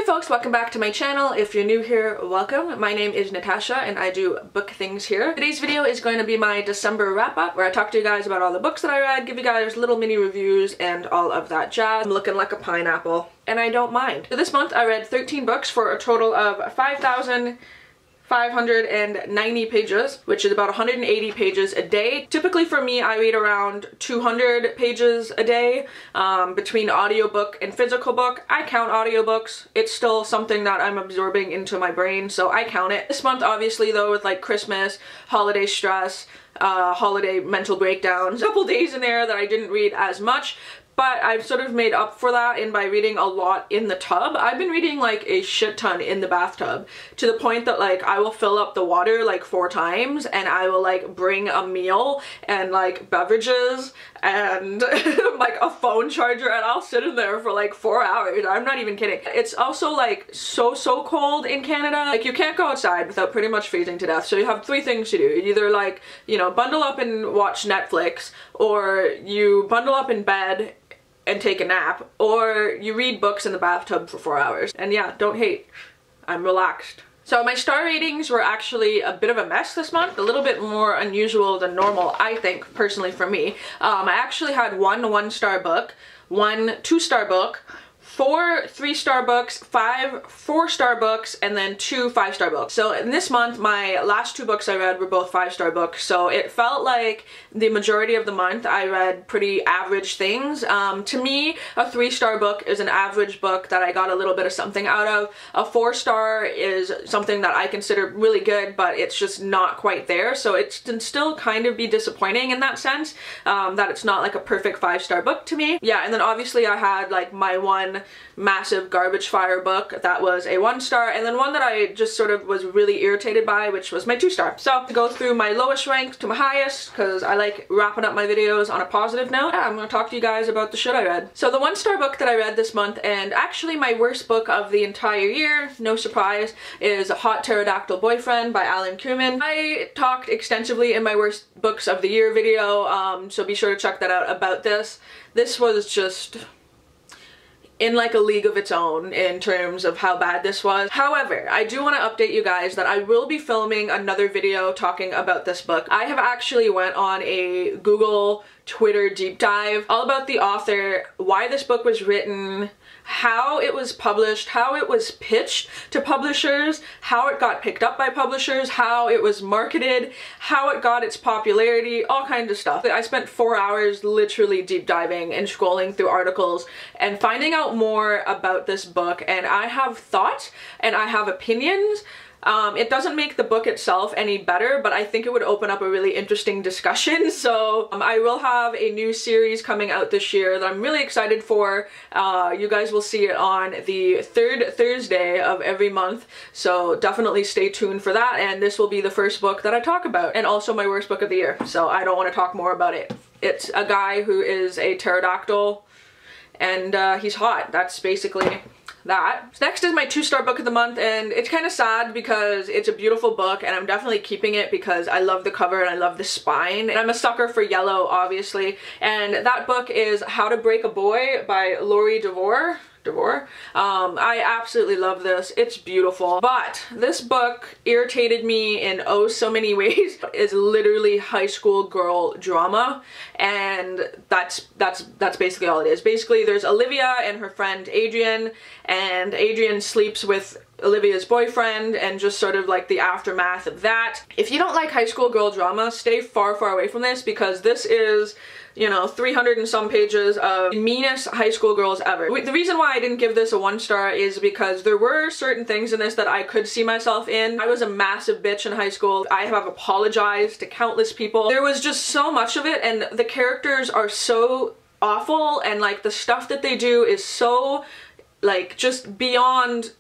folks, welcome back to my channel. If you're new here, welcome. My name is Natasha and I do book things here. Today's video is going to be my December wrap-up where I talk to you guys about all the books that I read, give you guys little mini reviews and all of that jazz. I'm looking like a pineapple and I don't mind. So this month I read 13 books for a total of 5,590 pages, which is about 180 pages a day. Typically for me, I read around 200 pages a day between audiobook and physical book. I count audiobooks. It's still something that I'm absorbing into my brain, so I count it. This month, obviously, though, with like Christmas, holiday stress, holiday mental breakdowns, a couple days in there that I didn't read as much. But I've sort of made up for that by reading a lot in the tub. I've been reading like a shit ton in the bathtub to the point that like I will fill up the water like 4 times and I will like bring a meal and like beverages and like a phone charger and I'll sit in there for like 4 hours. I'm not even kidding. It's also like so cold in Canada. Like you can't go outside without pretty much freezing to death. So you have 3 things to do. You either like, you know, bundle up and watch Netflix, or you bundle up in bed and take a nap, or you read books in the bathtub for 4 hours. And yeah, don't hate. I'm relaxed. So my star ratings were actually a bit of a mess this month, a little bit more unusual than normal, I think, personally for me. I actually had 1 1-star book, 1 2-star book, 4 3-star books, 5 4-star books, and then 2 5-star books. So in this month, my last 2 books I read were both 5-star books, so it felt like the majority of the month I read pretty average things. To me, a 3-star book is an average book that I got a little bit of something out of. A 4-star is something that I consider really good, but it's just not quite there, so it can still kind of be disappointing in that sense, that it's not like a perfect 5-star book to me. Yeah, and then obviously I had like my one massive garbage fire book that was a 1-star, and then one that I just sort of was really irritated by, which was my 2-star. So to go through my lowest rank to my highest, because I like wrapping up my videos on a positive note, I'm going to talk to you guys about the shit I read. So the 1-star book that I read this month, and actually my worst book of the entire year, no surprise, is Hot Pterodactyl Boyfriend by Alan Kuman. I talked extensively in my worst books of the year video, so be sure to check that out about this. This was just in like a league of its own in terms of how bad this was. However, I do want to update you guys that I will be filming another video talking about this book. I have actually went on a Google, Twitter deep dive all about the author, why this book was written, how it was published, how it was pitched to publishers, how it got picked up by publishers, how it was marketed, how it got its popularity, all kinds of stuff. I spent 4 hours literally deep diving and scrolling through articles and finding out more about this book, and I have thoughts and I have opinions. It doesn't make the book itself any better, but I think it would open up a really interesting discussion. So I will have a new series coming out this year that I'm really excited for. You guys will see it on the 3rd Thursday of every month, so definitely stay tuned for that, and this will be the first book that I talk about, and also my worst book of the year, so I don't want to talk more about it. It's a guy who is a pterodactyl, and he's hot. That's basically that. Next is my 2-star book of the month, and it's kind of sad because it's a beautiful book and I'm definitely keeping it because I love the cover and I love the spine, and I'm a sucker for yellow, obviously, and that book is How to Break a Boy by Lori DeVore. I absolutely love this. It's beautiful, but this book irritated me in oh so many ways. It's literally high school girl drama, and that's basically all it is. Basically, there's Olivia and her friend Adrian, and Adrian sleeps with Olivia's boyfriend, and just sort of like the aftermath of that. If you don't like high school girl drama, stay far away from this, because this is, you know, 300 and some pages of meanest high school girls ever. The reason why I didn't give this a 1-star is because there were certain things in this that I could see myself in. I was a massive bitch in high school. I have apologized to countless people. There was just so much of it, and the characters are so awful, and like the stuff that they do is so like just beyond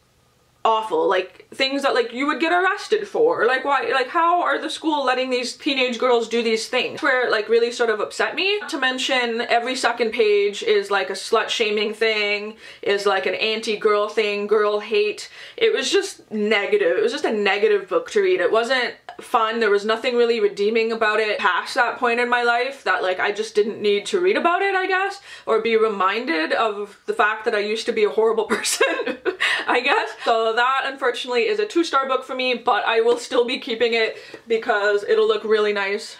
awful, like things that like you would get arrested for, or like why, like how are the school letting these teenage girls do these things, where it like really sort of upset me. Not to mention every second page is like a slut shaming thing, is like an anti-girl thing, girl hate. It was just negative. It was just a negative book to read. It wasn't fun. There was nothing really redeeming about it past that point in my life that like I just didn't need to read about it, I guess, or be reminded of the fact that I used to be a horrible person, I guess. So that unfortunately is a 2-star book for me, but I will still be keeping it because it'll look really nice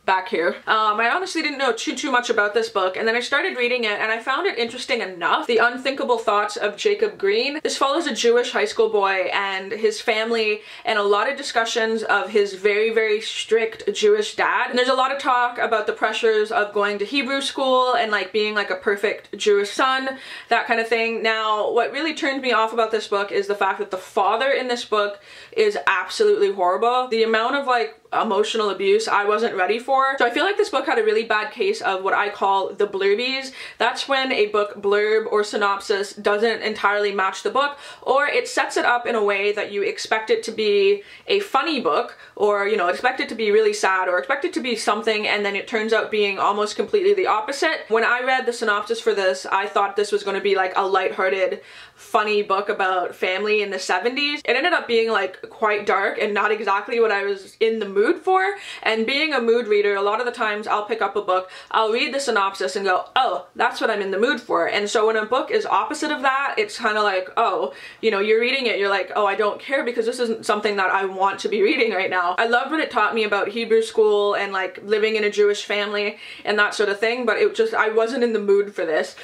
back here. I honestly didn't know too much about this book, and then I started reading it and I found it interesting enough. The Unthinkable Thoughts of Jacob Green. This follows a Jewish high school boy and his family, and a lot of discussions of his very strict Jewish dad. And there's a lot of talk about the pressures of going to Hebrew school and like being like a perfect Jewish son, that kind of thing. Now, what really turned me off about this book is the fact that the father in this book is absolutely horrible. The amount of like emotional abuse I wasn't ready for. So I feel like this book had a really bad case of what I call the blurbies. That's when a book blurb or synopsis doesn't entirely match the book, or it sets it up in a way that you expect it to be a funny book, or you know, expect it to be really sad, or expect it to be something, and then it turns out being almost completely the opposite. When I read the synopsis for this, I thought this was going to be like a lighthearted, funny book about family in the 70s. It ended up being like quite dark and not exactly what I was in the mood for. And being a mood reader, a lot of the times I'll pick up a book, I'll read the synopsis and go, oh, that's what I'm in the mood for. And so when a book is opposite of that, it's kind of like, oh, you know, you're reading it, you're like, oh, I don't care because this isn't something that I want to be reading right now. I loved what it taught me about Hebrew school and like living in a Jewish family and that sort of thing, but it just, I wasn't in the mood for this,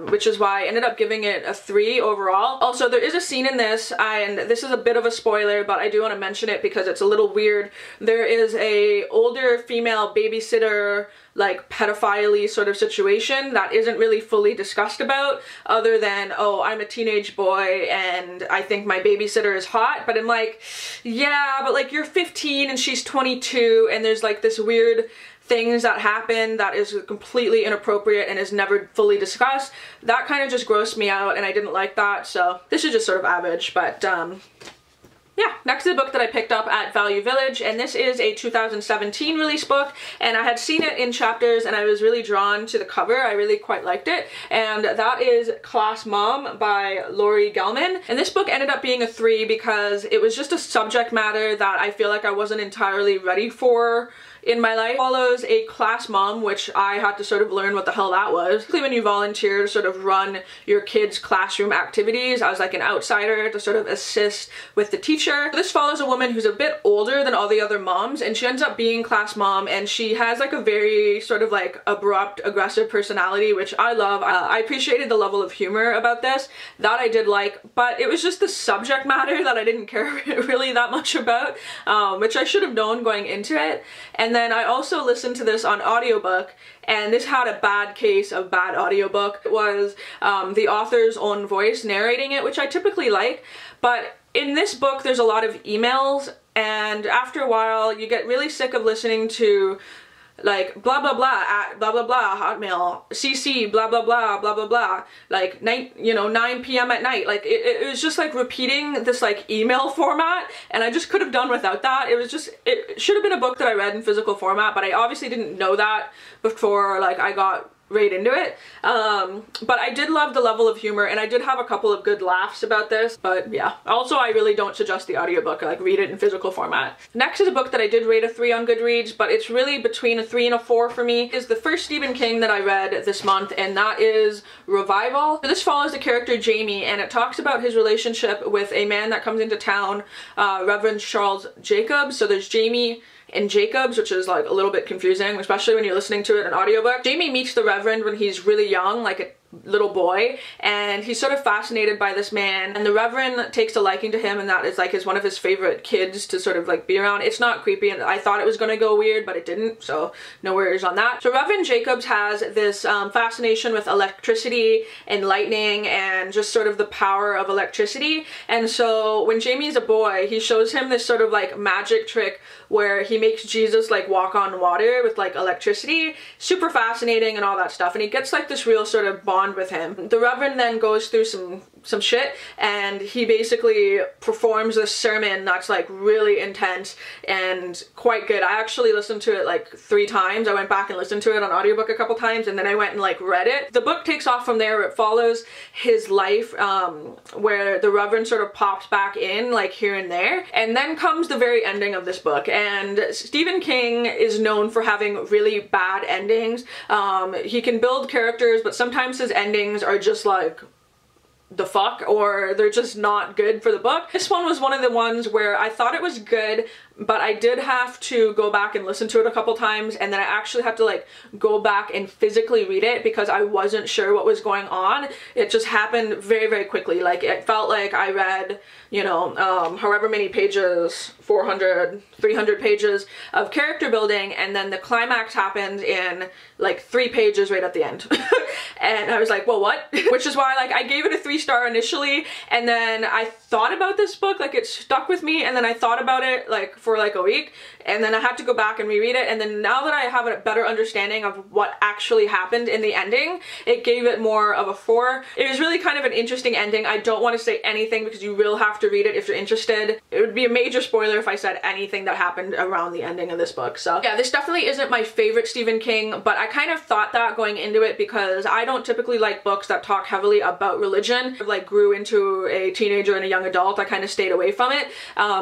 which is why I ended up giving it a 3 overall. Also, there is a scene in this, and this is a bit of a spoiler, but I do want to mention it because it's a little weird. There is a older female babysitter, like pedophile-y sort of situation that isn't really fully discussed about, other than, oh, I'm a teenage boy and I think my babysitter is hot. But I'm like, yeah, but like you're 15 and she's 22, and there's like this weird things that happen that is completely inappropriate and is never fully discussed. That kind of just grossed me out and I didn't like that, so this is just sort of average. But yeah, next is a book that I picked up at Value Village, and this is a 2017 release book, and I had seen it in chapters and I was really drawn to the cover. I really quite liked it, and that is Class Mom by Lori Gelman. And this book ended up being a 3 because it was just a subject matter that I feel like I wasn't entirely ready for in my life. It follows a class mom, which I had to sort of learn what the hell that was. Basically when you volunteer to sort of run your kids' classroom activities as like an outsider to sort of assist with the teacher. This follows a woman who's a bit older than all the other moms, and she ends up being class mom, and she has like a very sort of like abrupt, aggressive personality, which I love. I appreciated the level of humor about this. That I did like, but it was just the subject matter that I didn't care really that much about, which I should have known going into it. And then I also listened to this on audiobook, and this had a bad case of bad audiobook. It was the author's own voice narrating it, which I typically like, but in this book there's a lot of emails, and after a while you get really sick of listening to like blah blah blah at blah blah blah hotmail cc blah blah blah blah blah blah, like 9 p.m. at night. Like it was just like repeating this like email format, and I just could have done without that. It should have been a book that I read in physical format, but I obviously didn't know that before like I got right into it. But I did love the level of humor, and I did have a couple of good laughs about this. But yeah, also I really don't suggest the audiobook. I like read it in physical format. Next is a book that I did rate a 3 on Goodreads, but it's really between a 3 and a 4 for me. Is the first Stephen King that I read this month, and that is Revival. So this follows the character Jamie, and it talks about his relationship with a man that comes into town, Reverend Charles Jacobs. So there's Jamie and Jacobs, which is like a little bit confusing, especially when you're listening to it in an audiobook. Jamie meets the Reverend when he's really young, like a little boy, and he's sort of fascinated by this man, and the Reverend takes a liking to him, and that is like one of his favorite kids to sort of like be around. It's not creepy, and I thought it was gonna go weird, but it didn't, so no worries on that. So Reverend Jacobs has this fascination with electricity and lightning and just sort of the power of electricity, and so when Jamie's a boy, he shows him this sort of like magic trick where he makes Jesus like walk on water with like electricity. Super fascinating and all that stuff, and he gets like this real sort of bond with him. The Reverend then goes through some some shit, and he basically performs this sermon that's like really intense and quite good. I actually listened to it like 3 times. I went back and listened to it on audiobook a couple times, and then I went and like read it. The book takes off from there. It follows his life, where the Reverend sort of pops back in like here and there, and then comes the very ending of this book. And Stephen King is known for having really bad endings. He can build characters, but sometimes his endings are just like the fuck, or they're just not good for the book. This one was one of the ones where I thought it was good, but I did have to go back and listen to it a couple times, and then I actually had to like go back and physically read it because I wasn't sure what was going on. It just happened very, very quickly. Like, it felt like I read, you know, however many pages, 400, 300 pages of character building, and then the climax happened in like 3 pages right at the end. And I was like, well, what? Which is why, like, I gave it a 3-star initially, and then I thought about this book, like, it stuck with me, and then I thought about it like for like a week, and then I had to go back and reread it, and then now that I have a better understanding of what actually happened in the ending, it gave it more of a 4. It was really kind of an interesting ending. I don't want to say anything because you will have to read it if you're interested. It would be a major spoiler if I said anything that happened around the ending of this book. So yeah, this definitely isn't my favorite Stephen King, but I kind of thought that going into it because I don't typically like books that talk heavily about religion. I like grew into a teenager and a young adult. I kind of stayed away from it.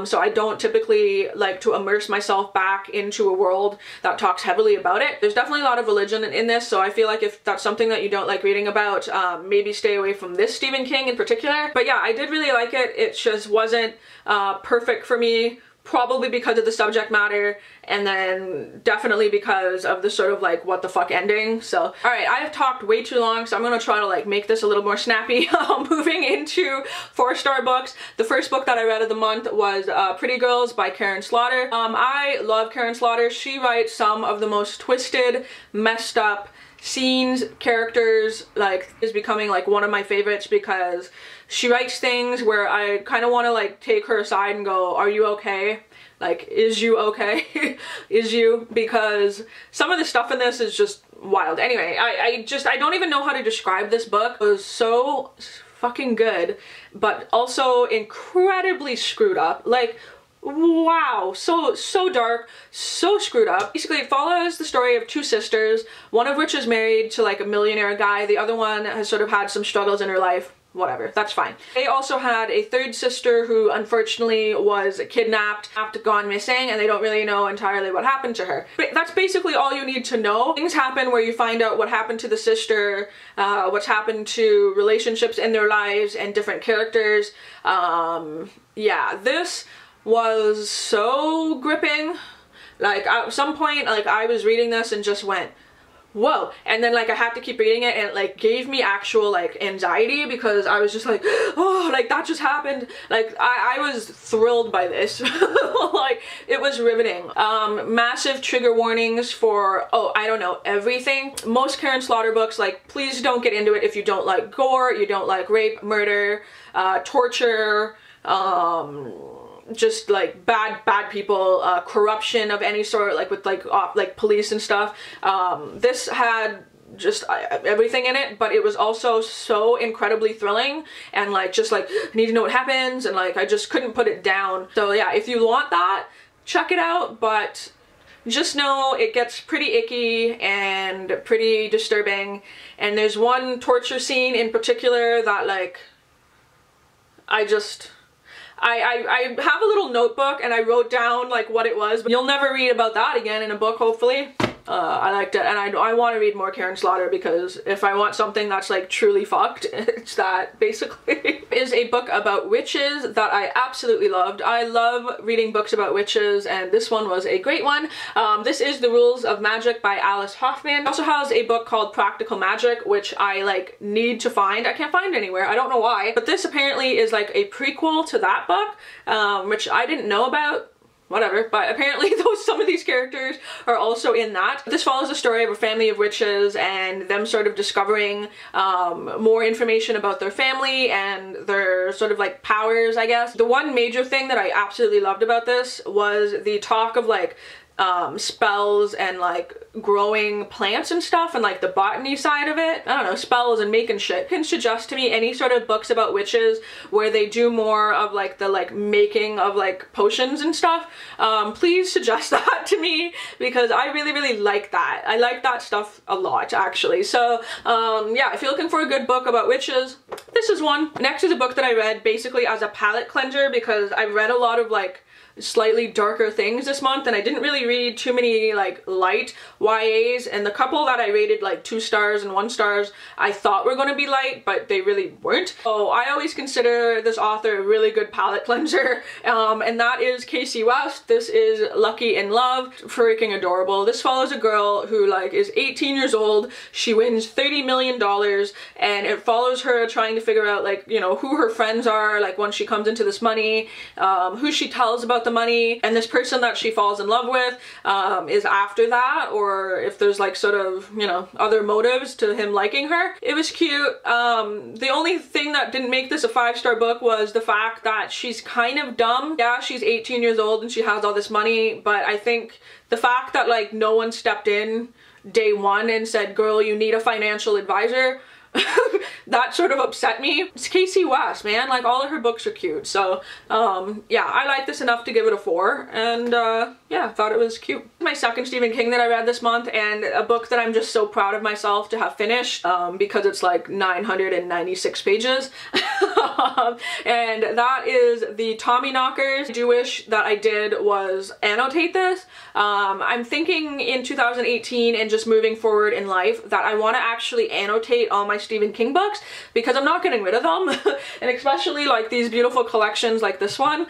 So I don't typically like to immerse myself back into a world that talks heavily about it. There's definitely a lot of religion in this, so I feel like if that's something that you don't like reading about, maybe stay away from this Stephen King in particular. But yeah, I did really like it. It just wasn't perfect for me. Probably because of the subject matter, and then definitely because of the sort of like what the fuck ending. So alright, I have talked way too long, so I'm gonna try to like make this a little more snappy. Moving into 4-star books. The first book that I read of the month was Pretty Girls by Karen Slaughter. I love Karen Slaughter. She writes some of the most twisted, messed up scenes, characters, like, is becoming like one of my favorites because she writes things where I kind of want to like take her aside and go, are you okay? Like, is you okay? Is you? Because some of the stuff in this is just wild. Anyway, I don't even know how to describe this book. It was so fucking good, but also incredibly screwed up. Like, wow, so dark, so screwed up. Basically, it follows the story of 2 sisters, one of which is married to like a millionaire guy, the other one has sort of had some struggles in her life. Whatever, that's fine. They also had a 3rd sister who unfortunately was kidnapped, gone missing, and they don't really know entirely what happened to her. But that's basically all you need to know. Things happen where you find out what happened to the sister, what's happened to relationships in their lives, and different characters. Yeah, this was so gripping. Like, at some point, like, I was reading this and just went, whoa, and then like I had to keep reading it, and it like gave me actual like anxiety because I was just like, oh, like that just happened. Like I was thrilled by this. Like, it was riveting. Massive trigger warnings for, oh, I don't know, everything. Most Karen Slaughter books, like, please don't get into it if you don't like gore, you don't like rape, murder, torture, just like bad people, corruption of any sort, like with like police and stuff. This had just everything in it, but it was also so incredibly thrilling, and like just like I need to know what happens, and like I just couldn't put it down. So yeah, if you want that, check it out, but just know it gets pretty icky and pretty disturbing, and there's one torture scene in particular that like I have a little notebook and I wrote down like what it was, but you'll never read about that again in a book, hopefully. I liked it, and I want to read more Karen Slaughter because if I want something that's like truly fucked, it's that, basically. Is a book about witches that I absolutely loved. I love reading books about witches, and this one was a great one. This is The Rules of Magic by Alice Hoffman. It also has a book called Practical Magic, which I like need to find. I can't find it anywhere, I don't know why, but this apparently is like a prequel to that book, which I didn't know about. Whatever, but apparently some of these characters are also in that. This follows the story of a family of witches and them sort of discovering more information about their family and their sort of like powers, I guess. The one major thing that I absolutely loved about this was the talk of like spells and like growing plants and stuff and like the botany side of it. I don't know, spells and making shit. You can suggest to me any sort of books about witches where they do more of like the like making of like potions and stuff. Please suggest that to me because I really like that. I like that stuff a lot actually. So yeah, if you're looking for a good book about witches, this is one. Next is a book that I read basically as a palette cleanser because I read a lot of like slightly darker things this month and I didn't really read too many like light YAs, and the couple that I rated like 2 stars and 1 stars I thought were going to be light but they really weren't. So I always consider this author a really good palette cleanser, and that is Casey West. This is Lucky in Love. Freaking adorable. This follows a girl who like is 18 years old. She wins $30 million and it follows her trying to figure out like, you know, who her friends are like once she comes into this money, who she tells about the money, and this person that she falls in love with is after that, or if there's like sort of, you know, other motives to him liking her. It was cute. The only thing that didn't make this a 5-star book was the fact that she's kind of dumb. Yeah, she's 18 years old and she has all this money, but I think the fact that like no one stepped in day one and said, girl, you need a financial advisor, that sort of upset me. It's Casey West, man. Like, all of her books are cute. So, yeah, I like this enough to give it a 4. And, yeah, thought it was cute. My second Stephen King that I read this month, and a book that I'm just so proud of myself to have finished, because it's like 996 pages. And that is the Tommyknockers. I do wish that I did was annotate this. I'm thinking in 2018 and just moving forward in life that I want to actually annotate all my Stephen King books because I'm not getting rid of them. And especially like these beautiful collections like this one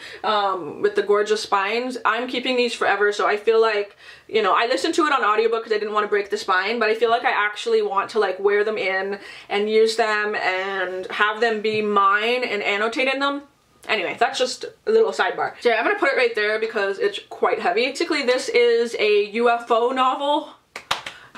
with the gorgeous spines, I'm keeping these forever. So I feel like, you know, I listened to it on audiobook because I didn't want to break the spine, but I feel like I actually want to like wear them in and use them and have them be mine and annotate in them. Anyway, that's just a little sidebar. So yeah, I'm gonna put it right there because it's quite heavy. Basically, this is a UFO novel.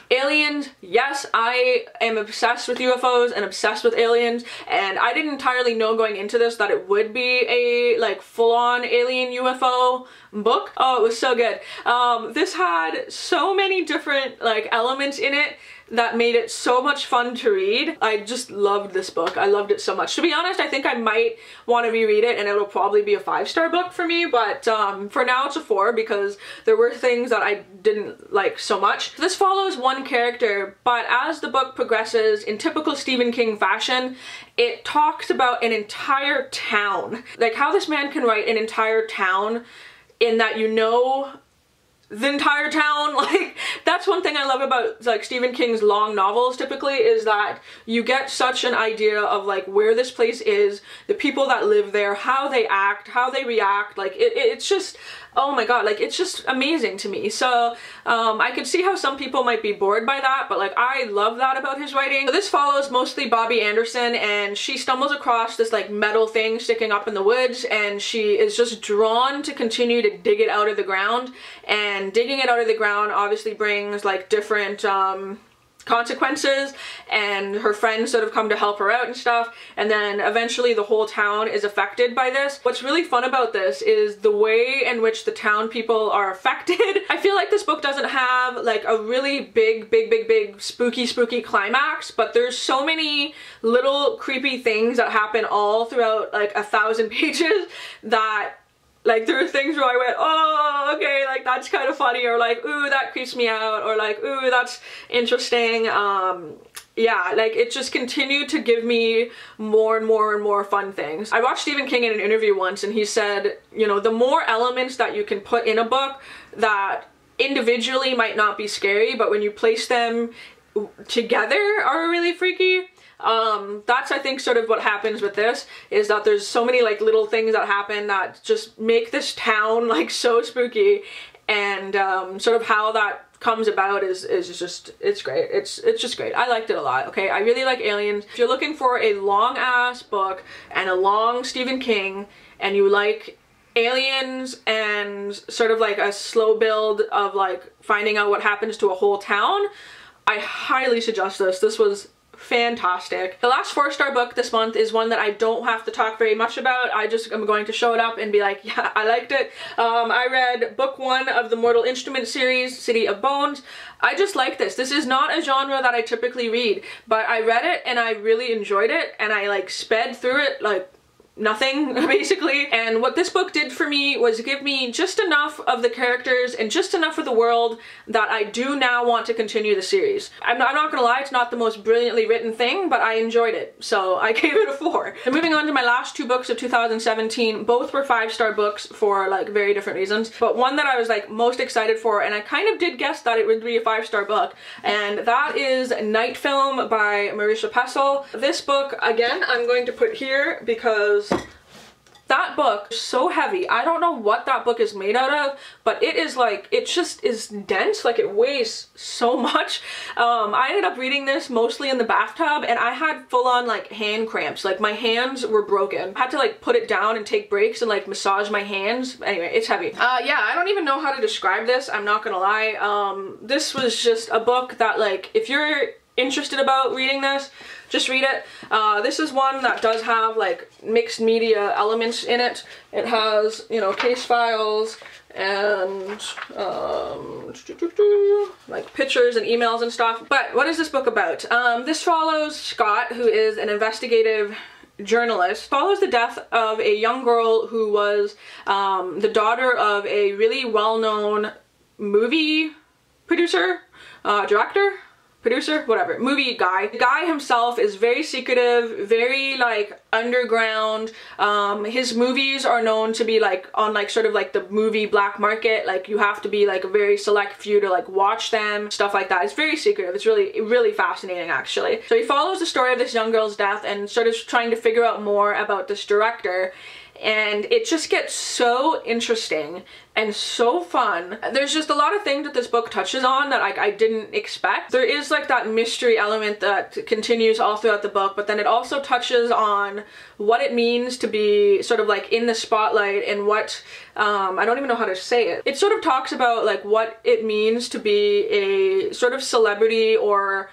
Aliens, yes, I am obsessed with UFOs and obsessed with aliens, and I didn't entirely know going into this that it would be a like full-on alien UFO book. Oh, it was so good. This had so many different like elements in it that made it so much fun to read. I just loved this book. I loved it so much. To be honest, I think I might want to reread it and it'll probably be a 5-star book for me, but for now it's a 4 because there were things that I didn't like so much. This follows one character, but as the book progresses in typical Stephen King fashion, it talks about an entire town. Like how this man can write an entire town in that you know the entire town. Like, that's one thing I love about like Stephen King's long novels typically, is that you get such an idea of like where this place is, the people that live there, how they act, how they react. Like it's just, oh my god, like it's just amazing to me. So I could see how some people might be bored by that, but like I love that about his writing. So this follows mostly Bobby Anderson, and she stumbles across this like metal thing sticking up in the woods, and she is just drawn to continue to dig it out of the ground. And digging it out of the ground obviously brings like different consequences, and her friends sort of come to help her out and stuff, and then eventually the whole town is affected by this. What's really fun about this is the way in which the town people are affected. I feel like this book doesn't have like a really big spooky climax, but there's so many little creepy things that happen all throughout like 1,000 pages that like there are things where I went, oh, okay, like that's kind of funny, or like, ooh, that creeps me out, or like, ooh, that's interesting. Yeah, like it just continued to give me more and more fun things. I watched Stephen King in an interview once, and he said, you know, the more elements that you can put in a book that individually might not be scary, but when you place them together are really freaky. That's I think sort of what happens with this, is that there's so many like little things that happen that just make this town like so spooky, and sort of how that comes about is just, it's great. It's just great. I liked it a lot. Okay, I really like aliens. If you're looking for a long ass book and a long Stephen King, and you like aliens and sort of like a slow build of like finding out what happens to a whole town, I highly suggest this. This was fantastic. The last 4-star book this month is one that I don't have to talk very much about. I just am going to show it up and be like, yeah, I liked it. I read book 1 of the Mortal Instruments series, City of Bones. I just like this. This is not a genre that I typically read, but I read it and I really enjoyed it, and I like sped through it like nothing basically. And what this book did for me was give me just enough of the characters and just enough of the world that I do now want to continue the series. I'm not gonna lie, it's not the most brilliantly written thing, but I enjoyed it, so I gave it a 4. And moving on to my last 2 books of 2017, both were 5-star books for like very different reasons, but one that I was like most excited for, and I kind of did guess that it would be a 5-star book, and that is Night Film by Marisha Pessl. This book, again, I'm going to put here because that book is so heavy. I don't know what that book is made out of, but it is like, it just is dense, like it weighs so much. I ended up reading this mostly in the bathtub, and I had full-on like hand cramps. Like my hands were broken. I had to like put it down and take breaks and like massage my hands. Anyway, it's heavy. Yeah, I don't even know how to describe this, I'm not gonna lie. This was just a book that like, if you're interested about reading this, just read it. This is one that does have like mixed media elements in it. It has, you know, case files and like pictures and emails and stuff. But what is this book about? This follows Scott, who is an investigative journalist. Follows the death of a young girl who was the daughter of a really well-known movie producer, whatever, movie guy. The guy himself is very secretive, very like underground. His movies are known to be like on like sort of like the movie black market. Like you have to be like a very select few to like watch them, stuff like that. It's very secretive. It's really fascinating actually. So he follows the story of this young girl's death and sort of trying to figure out more about this director. And it just gets so interesting and so fun. There's just a lot of things that this book touches on that I didn't expect. There is like that mystery element that continues all throughout the book, but then it also touches on what it means to be sort of like in the spotlight and what, I don't even know how to say it. It sort of talks about like what it means to be a sort of celebrity or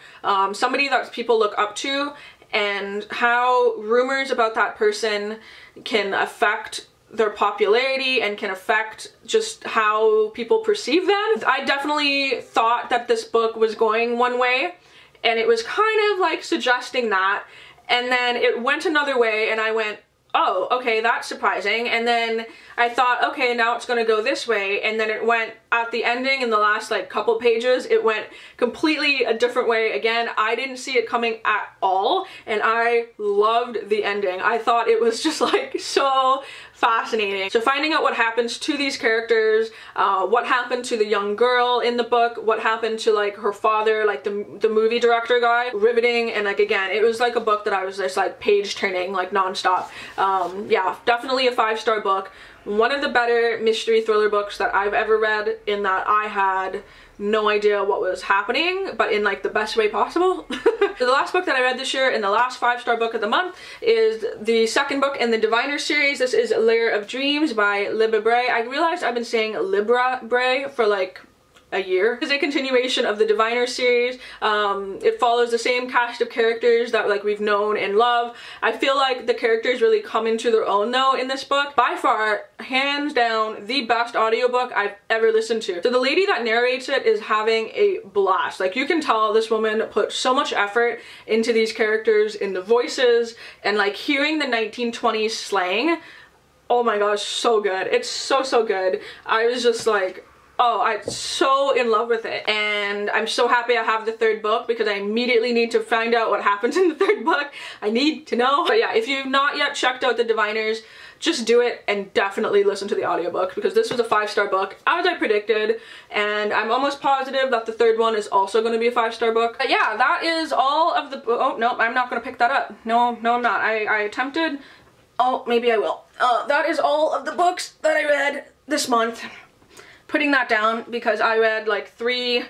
somebody that people look up to, and how rumors about that person can affect their popularity and can affect just how people perceive them. I definitely thought that this book was going one way, and it was kind of like suggesting that, and then it went another way and I went, oh, okay, that's surprising. And then I thought, okay, now it's gonna go this way, and then it went, at the ending in the last like couple pages, it went completely a different way again. I didn't see it coming at all, and I loved the ending. I thought it was just like so fascinating. So finding out what happens to these characters, what happened to the young girl in the book, what happened to like her father, like the movie director guy, riveting. And like again, it was like a book that I was just like page turning like nonstop. Yeah, definitely a 5-star book. One of the better mystery thriller books that I've ever read, in that I had no idea what was happening, but in like the best way possible. The last book that I read this year, and the last 5-star book of the month, is the second book in the Diviner series. This is Lair of Dreams by Libra Bray. I realized I've been saying Libra Bray for like a year. It's a continuation of the Diviner series. It follows the same cast of characters that like we've known and love. I feel like the characters really come into their own though in this book. By far, hands down, the best audiobook I've ever listened to. So the lady that narrates it is having a blast. Like you can tell this woman put so much effort into these characters, in the voices, and like hearing the 1920s slang. Oh my gosh, so good. It's so good. I was just like, oh, I'm so in love with it, and I'm so happy I have the third book because I immediately need to find out what happens in the third book. I need to know. But yeah, if you've not yet checked out the Diviners, just do it, and definitely listen to the audiobook, because this was a 5-star book as I predicted, and I'm almost positive that the third one is also going to be a 5-star book. But yeah, that is all of the, oh no, I'm not going to pick that up. No, I'm not. I attempted, oh, maybe I will. That is all of the books that I read this month. Putting that down because I read like 3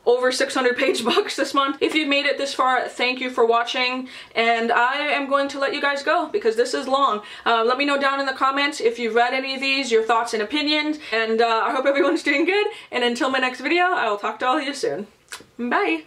over 600 page books this month. If you've made it this far, thank you for watching, and I am going to let you guys go because this is long. Let me know down in the comments if you've read any of these, your thoughts and opinions, and I hope everyone's doing good, and until my next video, I will talk to all of you soon. Bye!